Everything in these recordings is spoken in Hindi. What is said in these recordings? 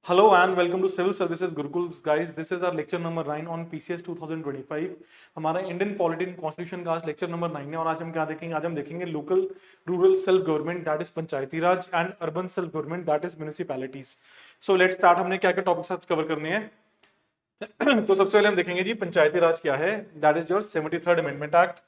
Hello and welcome to Civil Services Gurukuls guys. This is our lecture number 9 on PCS 2025. हमारा इंडियन पॉलिटी एंड कॉन्स्टिट्यूशन का आज लेक्चर नंबर 9 है और आज हम क्या देखेंगे? आज हम देखेंगे local rural self government that is panchayati Raj and urban self government that is municipalities. So let's start. हमने क्या क्या टॉपिक्स आज कवर करने हैं. तो सबसे पहले हम देखेंगे जी पंचायती राज क्या है. That is your 73rd amendment act.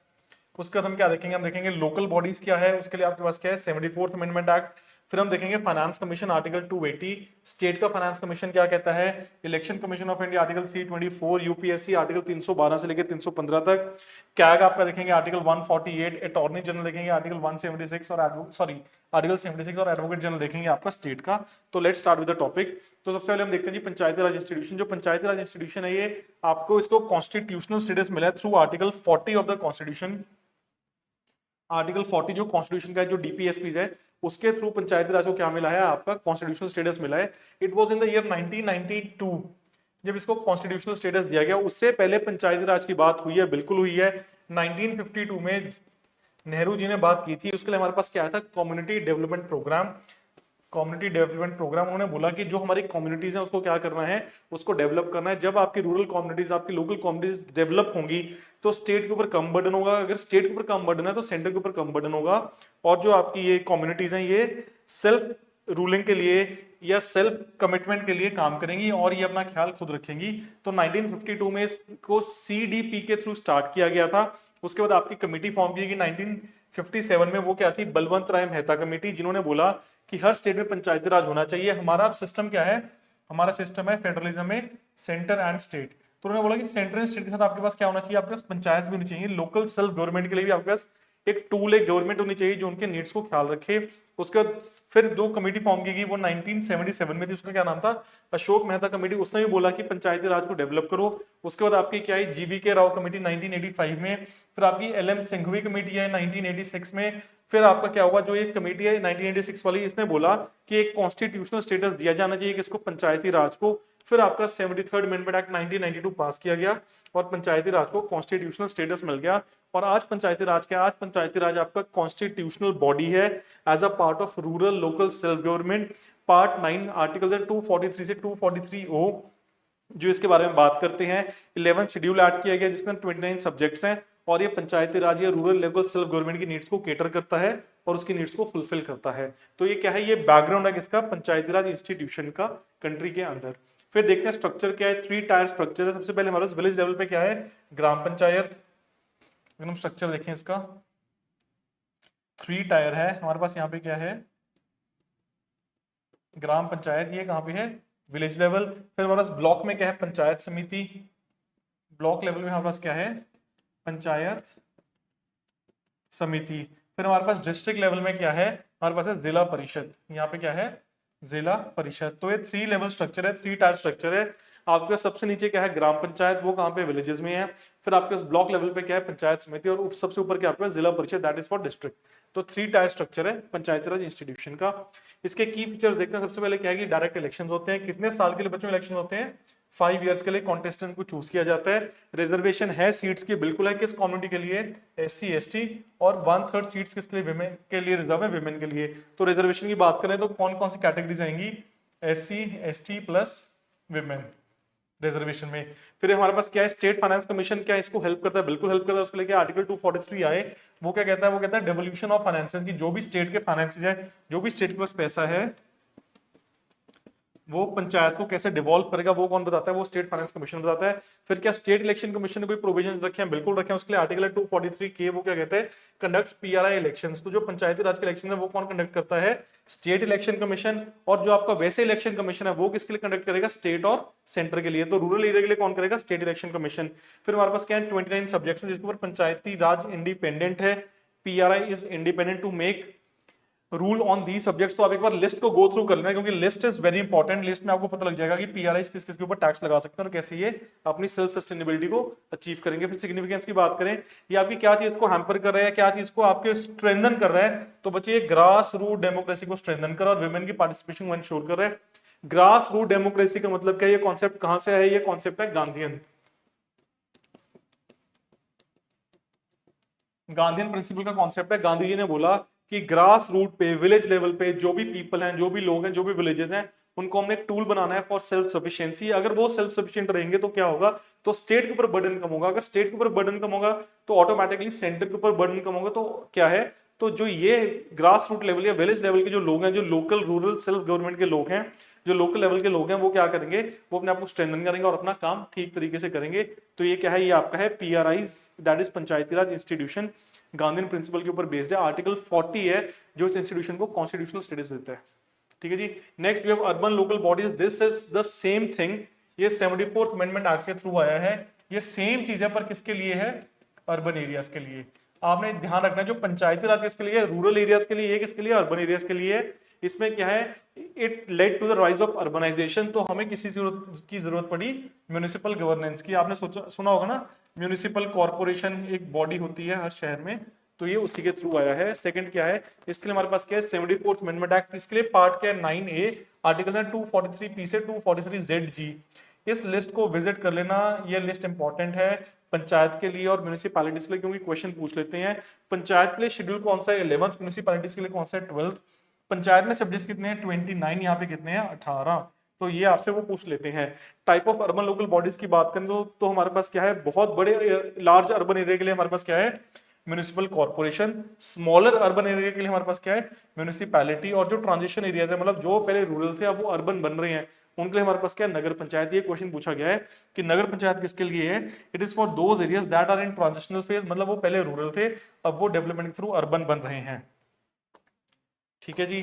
उसके बाद हम क्या देखेंगे? हम देखेंगे लोकल बॉडीज क्या है. उसके लिए आपके पास क्या है? 74th amendment act. फिर हम देखेंगे फाइनेंस कमीशन आर्टिकल 280. स्टेट का फाइनेंस कमीशन क्या कहता है. Election Commission of India article 324. UPSC article 312 से लेकर 315 तक. कैग आपका देखेंगे आर्टिकल 148. अटॉर्नी जनरल देखेंगे आर्टिकल 176 और आर्टिकल 76 और एडवोकेट जनरल देखेंगे आपका स्टेट का. तो let's start with the topic. तो सबसे पहले हम देखते हैं जी पंचायती राज इंस्टीट्यूशन. जो पंचायती राज इंस्टीट्यूशन है ये आपको इसको कॉन्स्टिट्यूशनल स्टेटस मिला है through article 40 of the constitution. Article 40 जो कॉन्स्टिट्यूशन का जो डीपीएसपीज है उसके थ्रू पंचायती राज को क्या मिला है? आपका कॉन्स्टिट्यूशनल स्टेटस मिला है. It was in the year 1992 जब इसको कॉन्स्टिट्यूशनल स्टेटस दिया गया. उससे पहले पंचायती राज की बात हुई है, बिल्कुल हुई है. 1952 में नेहरू जी ने बात की थी. उसके लिए हमारे पास क्या था? Community development programme. Community development programme उन्होंने बोला कि जो हमारी कम्युनिटीज हैं उसको क्या करना है? उसको डेवलप करना है. जब आपकी रूरल कम्युनिटीज, आपकी लोकल कम्युनिटीज डेवलप होंगी तो स्टेट के ऊपर कम बर्डन होगा. अगर स्टेट के ऊपर कम बर्डन है तो सेंटर के ऊपर कम बर्डन होगा. और जो आपकी ये कम्युनिटीज हैं ये सेल्फ रूलिंग के लिए या सेल्फ कमिटमेंट के लिए काम करेंगी और ये अपना ख्याल खुद रखेंगी. तो 1952 में इसको सीडीपी के थ्रू स्टार्ट किया गया था. उसके बाद आपकी कमेटी फॉर्म की गई 1957 में. वो क्या थी? बलवंत राय मेहता कमेटी, जिन्होंने बोला कि हर स्टेट में पंचायती राज होना चाहिए. हमारा सिस्टम क्या है? हमारा सिस्टम है फेडरलिज्म में सेंटर एंड स्टेट. तो उन्होंने बोला कि सेंटर एंड स्टेट के साथ आपके पास क्या होना चाहिए? आपके पास पंचायत भी होनी चाहिए. लोकल सेल्फ गवर्नमेंट के लिए भी आपके पास एक टूल, एक गवर्नमेंट होनी चाहिए जो उनके नीड्स को ख्याल रखे. उसके बाद फिर दो कमेटी फॉर्म की गई, वो 1977 में थी. उसका क्या नाम था? अशोक मेहता कमेटी. उसने भी बोला कि पंचायती राज को डेवलप करो. उसके बाद आपकी क्या है? जीवी के राव कमेटी 1985 में. फिर आपकी एलएम सिंघवी कमेटी है 1986 में. फिर आपका क्या हुआ? जो एक कमेटी है 1986 वाली, इसने बोला कि एक कॉन्स्टिट्यूशनल स्टेटस दिया जाना चाहिए किसको? पंचायती राज को. फिर आपका 73rd अमेंडमेंट एक्ट 1992 पास किया गया और पंचायती राज को कॉन्स्टिट्यूशनल स्टेटस मिल गया. और आज पंचायती राज क्या? आज पंचायती राज आपका कॉन्स्टिट्यूशनल बॉडी है as a part of rural local self government. Part 9 article 243 से 243O जो इसके बारे में बात करते हैं. 11 शेड्यूल ऐड किया गया जिसमें 29 सब्जेक्ट्स हैं. और ये पंचायती राज या रूरल लेवल सेल्फ गवर्नमेंट की नीड्स को केटर करता है और उसकी नीड्स को फुलफिल करता है. तो ये क्या है? ये बैकग्राउंड है किसका? पंचायती राज इंस्टीट्यूशन का कंट्री के अंदर. फिर देखते हैं स्ट्रक्चर क्या है. 3 टायर स्ट्रक्चर है. सबसे पहले हमारे पास विलेज लेवल पे क्या है? ग्राम पंचायत. अगर हम स्ट्रक्चर देखें इसका 3 टायर है हमारे पास. यहाँ पे क्या है? ग्राम पंचायत. ये कहाँ पे है? Village level. फिर हमारे पास ब्लॉक में क्या है? पंचायत समिति. ब्लॉक लेवल में हमारे पास क्या है? पंचायत समिति. फिर हमारे पास डिस्ट्रिक्ट लेवल में क्या है? हमारे पास है जिला परिषद. यहाँ पे क्या है? जिला परिषद. तो ये 3 लेवल स्ट्रक्चर है, 3 टायर स्ट्रक्चर है. आपके सबसे नीचे क्या है? ग्राम पंचायत. वो कहाँ पे? विलेजेस में है. फिर आपके पास ब्लॉक लेवल पे क्या है? पंचायत समिति. और सबसे ऊपर क्या आपके पास? जिला परिषद, दैट इज फॉर डिस्ट्रिक्ट. तो 3 टायर स्ट्रक्चर है पंचायती राज इंस्टीट्यूशन का. इसके की फीचर्स देखते हैं. सबसे पहले क्या है कि डायरेक्ट इलेक्शन होते हैं. कितने साल के लिए बच्चों इलेक्शन होते हैं? 5 इयर्स के लिए कॉन्टेस्टेंट को चूज किया जाता है. रिजर्वेशन है सीट्स की, बिल्कुल है. किस कम्युनिटी के लिए? SC ST. और 1/3 सीट्स किसके लिए? विमेन के लिए रिजर्व है, विमेन के लिए. तो रिजर्वेशन की बात करें तो कौन कौन सी कैटेगरीज आएंगी? SC ST plus women reservation में. फिर हमारे पास क्या है? State finance commission. क्या इसको हेल्प करता है? बिल्कुल हेल्प करता है. उसके लिए क्या आर्टिकल 243 आए. वो क्या कहता है? वो कहता है डेवोल्यूशन ऑफ फाइनेंसेस की जो भी स्टेट के फाइनेंसेस है, जो भी स्टेट के पास पैसा है वो पंचायत को कैसे डिवॉल्व करेगा वो कौन बताता है? वो स्टेट फाइनेंस कमीशन बताता है. फिर क्या स्टेट इलेक्शन कमीशन ने कोई प्रोविजंस रखे हैं? बिल्कुल रखे हैं. उसके लिए आर्टिकल 243 वो क्या कहते हैं? Conducts PRI elections. तो जो पंचायती राज के इलेक्शन है वो कौन कंडक्ट करता है? State election commission. और जो आपका वैसे इलेक्शन कमीशन है वो किसके लिए कंडक्ट करेगा? स्टेट और सेंटर के लिए. तो रूरल एरिया के लिए कौन करेगा? State election commission. फिर हमारे पास क्या है? 29 सब्जेक्ट्स जिसके ऊपर पंचायती राज इंडिपेंडेंट है. PRI is independent to make rule on the subjects. तो आप एक बार लिस्ट को गो थ्रू कर लेना क्योंकि list is very important. List में आपको पता लग जाएगा कि PRI किस किस के ऊपर टैक्स लगा सकते हैं और कैसे ये अपनी सेल्फ सस्टेनेबिलिटी को अचीव करेंगे. फिर सिग्निफिकेंस की बात करें, ये आपकी क्या चीज को हैम्पर कर रहा है, क्या चीज को आपके स्ट्रेंथन कर रहा है. तो बच्चे ये ग्रास रूट डेमोक्रेसी को स्ट्रेंथन कर रहा है और विमेन की पार्टिसिपेशन को इंश्योर कर रहा है. ग्रास रूट डेमोक्रेसी का मतलब क्या? ये कॉन्सेप्ट कहां से है? ये कॉन्सेप्ट है गांधीयन. गांधीयन प्रिंसिपल का कॉन्सेप्ट है. गांधी जी ने बोला कि ग्रास रूट पे, विलेज लेवल पे जो भी पीपल हैं, जो भी लोग हैं, जो भी विलेजेस हैं, उनको हमने एक टूल बनाना है फॉर सेल्फ सफिशिएंसी। अगर वो सेल्फ सफिशिएंट रहेंगे तो क्या होगा, तो स्टेट के ऊपर बर्डन कम होगा। अगर स्टेट के ऊपर बर्डन कम होगा तो ऑटोमेटिकली सेंटर के ऊपर बर्डन कम होगा। तो क्या है, तो जो ये ग्रास रूट लेवल या विलेज लेवल के जो लोग हैं, जो लोकल रूरल सेल्फ गवर्नमेंट के लोग हैं, जो लोकल लेवल के लोग हैं, वो क्या करेंगे, वो अपने आप को स्ट्रेंथन करेंगे और अपना काम ठीक तरीके से करेंगे। तो ये क्या है, ये आपका है PRIs, that is panchayati raj institution, Gandhian principle के ऊपर बेस्ड है। आर्टिकल 40 है जो इस इंस्टीट्यूशन को कॉन्स्टिट्यूशनल स्टेटस देता है। ठीक है जी। Next we have urban local bodies, this is the same thing, ये 74th अमेंडमेंट एक्ट के थ्रू आया है। ये सेम चीज है पर किसके लिए है, अर्बन एरियाज के लिए। आपने ध्यान रखना, जो पंचायती राज किसके लिए, रूरल एरियाज के लिए, किसके लिए, अर्बन एरियाज के लिए। इसमें क्या है, it led to the rise of urbanisation. तो हमें किसी की जरूरत पड़ी म्यूनिसिपल गवर्नेंस की। आपने सुना होगा ना, म्यूनिसिपल कॉर्पोरेशन एक बॉडी होती है हर शहर में, तो ये उसी के थ्रू आया है। सेकंड क्या है, इसके लिए हमारे पास क्या है, 74th अमेंडमेंट एक्ट। इसके लिए पार्ट क्या है, 9A, आर्टिकल है 243P से 243ZG। इस लिस्ट को विजिट कर लेना, ये लिस्ट इंपॉर्टेंट है पंचायत के लिए और म्यूनिसिपैलिटीज के लिए, क्योंकि क्वेश्चन पूछ लेते हैं। पंचायत के लिए शेड्यूल कौन सा है, 11th, म्यूनिसिपैलिटीज के लिए कौन सा है, 12th। पंचायत में सब्जेक्ट्स कितने हैं, 29, यहाँ पे कितने हैं, 18। तो ये आपसे वो पूछ लेते हैं। Type of urban local bodies की बात करें तो हमारे पास क्या है, बहुत बड़े लार्ज अर्बन एरिया के लिए हमारे पास क्या है, municipal corporation. Smaller urban area के लिए हमारे पास क्या है, म्यूनिसिपैलिटी। और जो ट्रांजिशन एरियाज है, मतलब जो पहले रूरल थे अब वो अर्बन बन रहे हैं, उनके लिए हमारे पास क्या है, नगर पंचायत। ये क्वेश्चन पूछा गया है कि नगर पंचायत किसके लिए है, it is for those areas that are in transitional phase, मतलब वो पहले रूरल थे अब वो डेवलपमेंट के थ्रू अर्बन बन रहे हैं। ठीक है जी।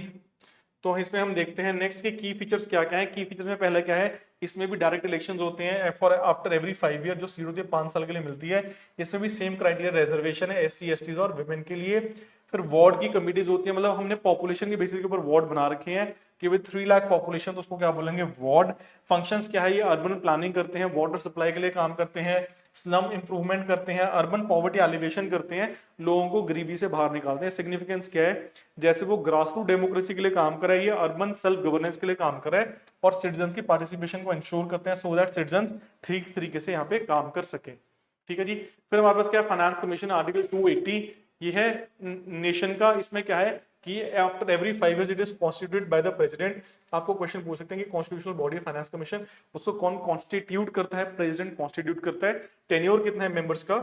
तो इसमें हम देखते हैं नेक्स्ट के की फीचर्स क्या क्या है। की फीचर्स में पहला क्या है, इसमें भी डायरेक्ट इलेक्शंस होते हैं फॉर आफ्टर एवरी 5 ईयर, जो सीट होती है 5 साल के लिए मिलती है। इसमें भी सेम क्राइटेरिया रिजर्वेशन है SC STs और विमेन के लिए। फिर वार्ड की कमिटीज होती है, मतलब हमने पॉपुलेशन के बेसिस के ऊपर वार्ड बना रखे हैं कि भाई 3 लाख पॉपुलेशन, तो उसको क्या बोलेंगे, वार्ड। फंक्शंस क्या है, ये अर्बन प्लानिंग करते हैं, वाटर सप्लाई के लिए काम करते हैं, स्लम इंप्रूवमेंट करते हैं, अर्बन पॉवर्टी एलिवेशन करते हैं, लोगों को गरीबी से बाहर निकालते हैं। सिग्निफिकेंस क्या है, जैसे वो ग्रास रूट डेमोक्रेसी के लिए काम कर रहा है, ये अर्बन सेल्फ गवर्नेंस के लिए काम कर रहा है और सिटीजन की पार्टिसिपेशन को इंश्योर करते हैं सो दैट सिटीजन ठीक तरीके से यहाँ पे काम कर सके। ठीक है जी। फिर हमारे पास क्या है, फाइनेंस कमीशन, आर्टिकल 280, ये है नेशन का। इसमें क्या है कि after every 5 years it is constituted by the president. आपको क्वेश्चन पूछ सकते हैं कि कॉन्स्टिट्यूशनल बॉडी फाइनेंस कमीशन, उसको कौन कॉन्स्टिट्यूट करता है, प्रेसिडेंट कॉन्स्टिट्यूट करता है। टेन्योर कितना है मेंबर्स का,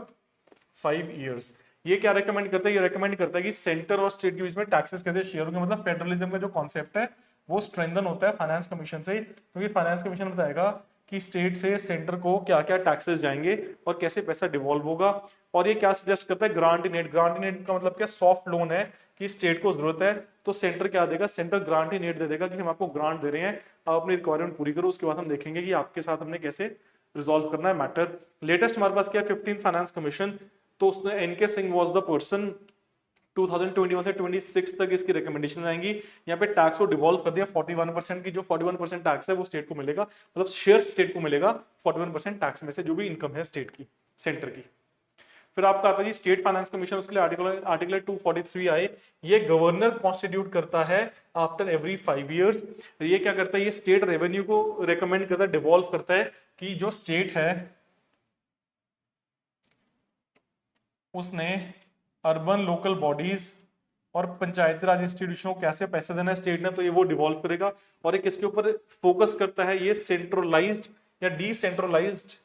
5 इयर्स। ये क्या रेकमेंड करता है, ये रेकमेंड करता है कि सेंटर और स्टेट के बीच में टैक्सेस कैसे शेयर होंगे, मतलब फेडरलिज्म का जो कॉन्सेप्ट है वो स्ट्रेंथन होता है फाइनेंस कमीशन से, क्योंकि फाइनेंस कमीशन बताएगा कि स्टेट से सेंटर को क्या क्या टैक्सेस जाएंगे और कैसे पैसा डिवॉल्व होगा। और ये क्या सजेस्ट करता है, grant in aid. Grant in aid का मतलब क्या, सॉफ्ट लोन है कि स्टेट को जरूरत है तो सेंटर क्या देगा, सेंटर ग्रांट इन एड दे देगा कि हम आपको ग्रांट दे रहे हैं, आप अपनी रिक्वायरमेंट पूरी करो। उसके बाद हम देखेंगे कि आपके साथ हमने कैसे रिजॉल्व करना है मैटर। लेटेस्ट हमारे पास क्या है, 15th फाइनेंस कमीशन, तो उसने NK Singh was the person. 2021 से 26 तक इसकी रिकमेंडेशन आएंगी। यहाँ पे टैक्स को डिवॉल्व कर दिया 41% की, जो 41% टैक्स है वो स्टेट को मिलेगा, मतलब शेयर स्टेट को मिलेगा 41% टैक्स में से जो भी इनकम है स्टेट की, सेंटर की। फिर आपका आता है जी स्टेट फाइनेंस कमीशन, उसके लिए आर्टिकल 243 आए। ये गवर्नर कॉन्स्टिट्यूट करता है आफ्टर एवरी 5 इयर्स। ये क्या करता है, ये स्टेट रेवेन्यू को रिकमेंड करता है, डिवॉल्व करता है कि जो स्टेट है उसने अर्बन लोकल बॉडीज और पंचायती राज इंस्टीट्यूशन को कैसे पैसे देना है स्टेट ने, तो ये वो डिवॉल्व करेगा। और ये किसके ऊपर फोकस करता है, ये सेंट्रलाइज्ड या डिसेंट्रलाइज्ड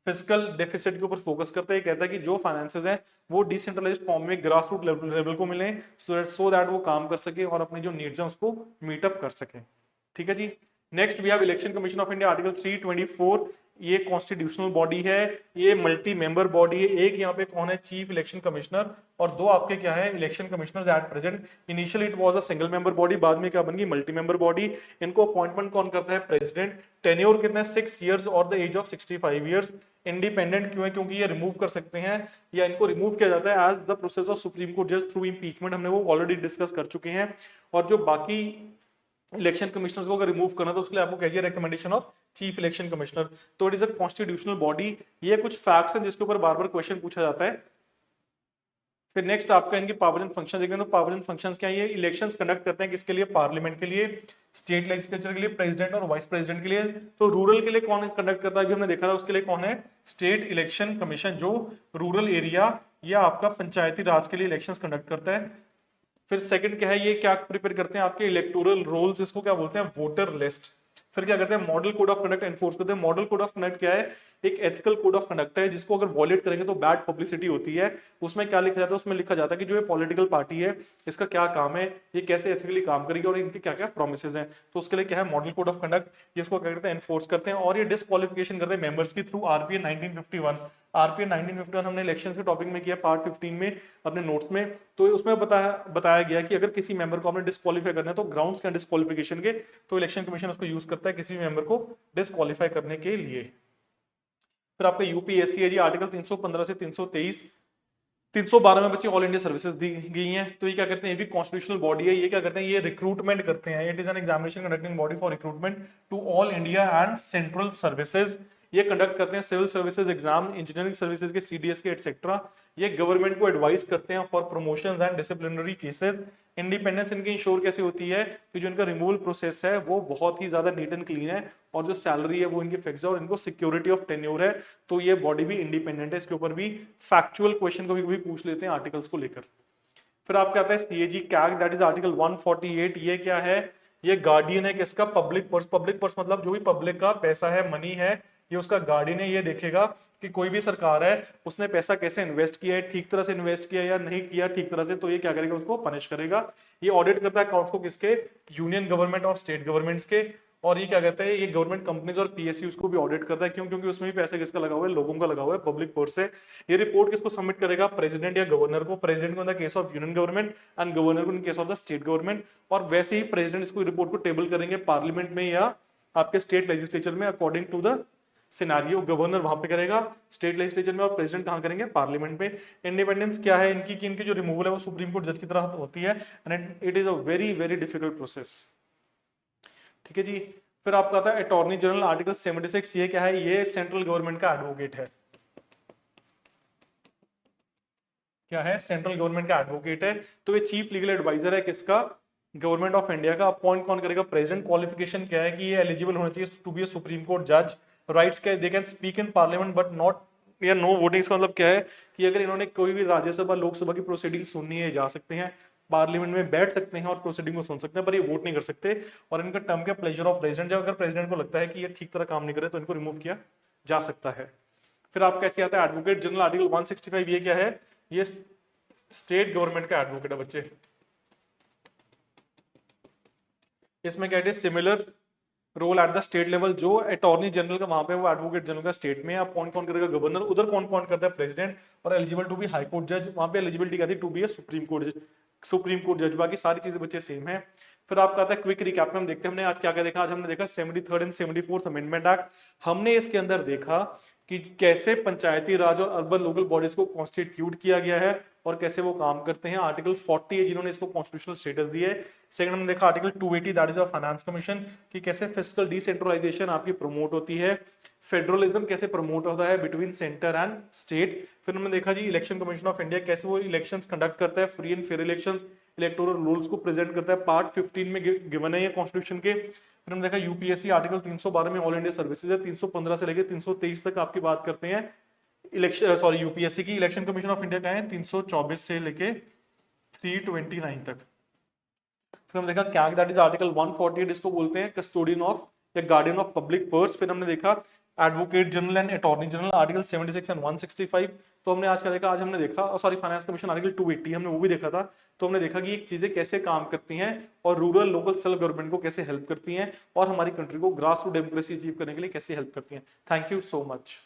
फिस्कल डेफिसिट के ऊपर फोकस करता है। ये कहता है कि जो फाइनेंसेस हैं वो डिसेंट्रलाइज्ड फॉर्म में ग्रास रूट लेवल को मिले, सो दैट वो काम कर सके और अपनी जो नीड्स हैं उसको मीटअप कर सके। ठीक है जी। Next we have Election Commission of India, article 324। ये कॉन्स्टिट्यूशनल बॉडी है, ये मल्टी मेंबर बॉडी है। एक यहाँ पे कौन है, चीफ इलेक्शन कमिश्नर, और दो आपके क्या है, election commissioners at present. Initially it was a single member body, बाद में क्या बन गई, मल्टी मेंबर बॉडी। इनको अपॉइंटमेंट कौन करता है, प्रेसिडेंट। टेन्योर कितना है, 6 इयर्स और the age of 65 years. Independent क्यों है, क्योंकि ये रिमूव कर सकते हैं या इनको रिमूव किया जाता है as the process of supreme court just through impeachment. हमने वो ऑलरेडी डिस्कस कर चुके हैं। और जो बाकी इलेक्शन कमिश्नर्स को अगर रिमूव करना तो उसके लिए आपको कहिए recommendation of chief election commissioner. तो it is a constitutional body. ये कुछ फैक्ट्स हैं जिसके ऊपर बार बार क्वेश्चन पूछा जाता है। फिर नेक्स्ट आपका इनके पावर्स एंड फंक्शंस देखें तो पावर्स एंड फंक्शंस क्या है, ये इलेक्शंस कंडक्ट करते हैं किसके लिए, पार्लियामेंट के लिए, स्टेट लेजिस्लेचर के लिए, प्रेसिडेंट और वाइस प्रेसिडेंट के लिए। तो रूरल के लिए कौन कंडक्ट करता है, अभी हमने देखा था, उसके लिए कौन है, स्टेट इलेक्शन कमीशन, जो रूरल एरिया या आपका पंचायती राज के लिए इलेक्शंस कंडक्ट करता है। फिर सेकंड क्या है, ये क्या प्रिपेयर करते हैं, आपके इलेक्टोरल रोल्स, इसको क्या बोलते हैं, वोटर लिस्ट। फिर क्या करते हैं, model code of conduct enforce करते हैं। मॉडल कोड ऑफ कंडक्ट क्या है, एक एथिकल कोड ऑफ कंडक्ट है जिसको अगर वॉलेट करेंगे तो बैड पब्लिसिटी होती है। उसमें क्या लिखा जाता है, उसमें लिखा जाता है कि जो ये पॉलिटिकल पार्टी है इसका क्या काम है, ये कैसे एथिकली काम करेगी और इनके क्या क्या प्रोमिसेस हैं। तो उसके लिए क्या है मॉडल कोड ऑफ कंडक्ट, ये इसको क्या करते हैं एनफोर्स करते हैं। और ये डिस्क्वालिफिकेशन करते हैं मेंबर्स की थ्रू आरपीए 1951। आरपीए 1951 हमने इलेक्शंस के टॉपिक में किया पार्ट 15 में अपने नोट्स में। तो उसमें बताया गया कि अगर किसी मेंबर को आपने डिस्क्वालीफाई करना है तो ग्राउंड्स क्या डिस्क्वालिफिकेशन के, तो इलेक्शन कमीशन उसको यूज करता है किसी मेंबर को डिस्क्वालीफाई करने के लिए। फिर आपका यूपीएससी है जी, आर्टिकल 315 से 323 312 में बच्चे ऑल इंडिया सर्विसेज दी गई हैं। तो ये क्या करते हैं, ये भी कॉन्स्टिट्यूशनल बॉडी है। ये क्या करते हैं, ये रिक्रूटमेंट करते हैं। It is an examination conducting body for recruitment to all India and central services. ये कंडक्ट करते हैं civil services exam, engineering services के, सीडीएस के एटसेट्रा। ये गवर्नमेंट को एडवाइस करते हैं for promotions and disciplinary cases. Independence इनकी इंश्योर कैसे होती है कि जो इनका रिमूवल प्रोसेस है वो बहुत ही ज्यादा नीट एंड क्लीन है, और जो सैलरी है वो इनकी फिक्स है, और इनको सिक्योरिटी ऑफ टेन्योर है। तो ये बॉडी भी इंडिपेंडेंट है। इसके ऊपर भी फैक्चुअल क्वेश्चन कभी कभी पूछ लेते हैं आर्टिकल्स को लेकर। फिर आपका आता है CAG CAG, that is article 148। ये क्या है, ये गार्डियन है किसका, पब्लिक पर्स। पब्लिक पर्स मतलब जो भी पब्लिक का पैसा है, मनी है, ये उसका गार्डियन है। ये देखेगा कि कोई भी सरकार है उसने पैसा कैसे इन्वेस्ट किया है, ठीक तरह से इन्वेस्ट किया या नहीं किया ठीक तरह से, तो ये क्या करेगा, उसको पनिश करेगा। ये ऑडिट करता है अकाउंट्स को किसके, यूनियन गवर्नमेंट और स्टेट गवर्नमेंट्स के। और ये क्या कहते हैं, ये गवर्नमेंट कंपनीज और पीएसयूज को भी ऑडिट करता है। क्यों, क्योंकि उसमें भी पैसा किसका लगा हुआ है, लोगों का लगा हुआ है, पब्लिक पर्स से। ये रिपोर्ट किसको सबमिट करेगा, प्रेसिडेंट या गवर्नर को। प्रेसिडेंट को in the case of union government and governor को in case of the state government. और वैसे ही प्रेसिडेंट इसको रिपोर्ट को टेबल करेंगे पार्लियामेंट में या आपके स्टेट लेजिस्लेचर में according to the scenario. Governor वहां पे करेगा स्टेट लेजिस्लेचर में, और प्रेसिडेंट कहां करेंगे, पार्लियामेंट में। इंडिपेंडेंस क्या है इनकी, कि इनकी जो रिमूवल है वो सुप्रीम कोर्ट जज की तरह होती है, and it is a very very difficult process. ठीक है जी। फिर आपका आता है अटॉर्नी जनरल, आर्टिकल 76। ये क्या है, ये सेंट्रल गवर्नमेंट का एडवोकेट है। क्या है, सेंट्रल गवर्नमेंट का एडवोकेट है। तो ये चीफ लीगल एडवाइजर है किसका, गवर्नमेंट ऑफ इंडिया का। अपॉइंट कौन करेगा, प्रेसिडेंट। क्वालिफिकेशन क्या है कि ये एलिजिबल होना चाहिए to be a supreme court जज। राइट्स क्या है, they can speak in parliament but not या नो वोटिंग। इसका मतलब क्या है कि अगर इन्होंने कोई भी राज्यसभा लोकसभा की प्रोसीडिंग सुननी है, जा सकते हैं पार्लियामेंट में, बैठ सकते हैं और प्रोसीडिंग को सुन सकते हैं, पर ये वोट नहीं कर सकते। और इनका टर्म क्या, प्लेजर ऑफ प्रेसिडेंट। जब अगर प्रेसिडेंट को लगता है कि ये ठीक तरह काम नहीं करे तो इनको रिमूव किया जा सकता है। फिर आप कैसे आता है एडवोकेट जनरल, आर्टिकल 165। ये क्या है, ये स्टेट गवर्नमेंट का एडवोकेट है बच्चे। इसमें क्या है, similar role at the state level. जो अटॉर्नी जनरल का वहां पे, वो एडवोकेट जनरल का स्टेट में। अपॉइंट कौन करेगा, गवर्नर। उधर कौन कौन करता है, प्रेसिडेंट। और eligible to be high court जज, वहां पे एलिजिबिलिटी क्या थी, to be a supreme court जज। सुप्रीम कोर्ट जज, बाकी सारी चीजें बच्चे सेम है। फिर आपका आता है क्विक रिकैप में हम देखते हैं हमने आज क्या क्या देखा। आज हमने देखा 73rd and 74th amendment act. हमने इसके अंदर देखा कि कैसे पंचायती राज और अर्बन लोकल बॉडीज को कॉन्स्टिट्यूट किया गया है और कैसे वो काम करते हैं। आर्टिकल 40 है जिन्होंने इसको कॉन्स्टिट्यूशनल स्टेटस दिया है। सेकंड हमने देखा article 280 that is of finance commission, कि कैसे फिस्कल डिसेंट्रलाइजेशन आपकी प्रमोट होती है। फेडरलिज्म कैसे प्रमोट होता है बिटवीन सेंटर एंड स्टेट। फिर हमने देखा जी इलेक्शन कमीशन ऑफ इंडिया कैसे वो इलेक्शंस कंडक्ट करता है, free and fair elections, electoral rules को प्रेजेंट करता है। पार्ट 15 में गिवन है ये कॉन्स्टिट्यूशन के। फिर हमने देखा यूपीएससी आर्टिकल 312 में ऑल इंडिया सर्विसेज है। 315 से लेकर 323 तक आपकी बात करते हैं इलेक्शन, सॉरी यूपीएससी की। इलेक्शन कमीशन ऑफ इंडिया का है 324 से लेके 329 तक। फिर हमने देखा कैग दैट इज आर्टिकल 148, इसको बोलते हैं कस्टोडियन ऑफ या गार्डियन ऑफ पब्लिक पर्स। फिर हमने देखा advocate general and attorney general, article 76 and 165। तो हमने आज क्या देखा, आज हमने देखा, सॉरी फाइनेंस कमीशन आर्टिकल 280 हमने वो भी देखा था। तो हमने देखा कि ये चीजें कैसे काम करती हैं और रूरल लोकल सेल्फ गवर्नमेंट को कैसे हेल्प करती हैं और हमारी कंट्री को ग्रास रूट डेमोक्रेसी अचीव करने के लिए कैसे हेल्प करती हैं। Thank you so much.